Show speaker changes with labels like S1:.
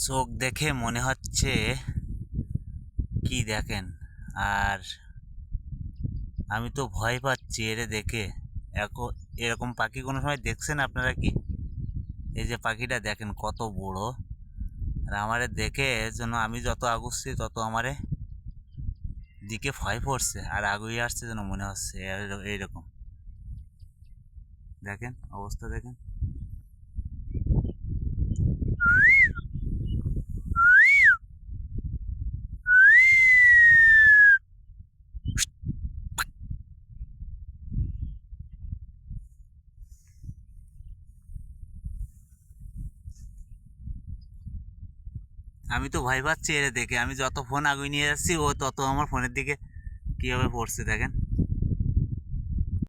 S1: চোখ দেখে মনে হচ্ছে কি দেখেন। আর আমি তো ভয় পাচ্ছি এরে দেখে। এরকম পাখি কোনো সময় দেখছেন আপনারা কি? এই যে পাখিটা দেখেন কত বড়। আর আমারে দেখে যেন আমি যত আগুচ্ছি তত আমারে দিকে ভয় পড়ছে আর আগুয়ে আসছে যেন মনে হচ্ছে। এইরকম দেখেন, অবস্থা দেখেন। আমি তো ভয় পাচ্ছি এরে দেখে। আমি যত ফোন আগুয়ে নিয়ে যাচ্ছি ও তত আমার ফোনের দিকে কীভাবে পড়ছে দেখেন।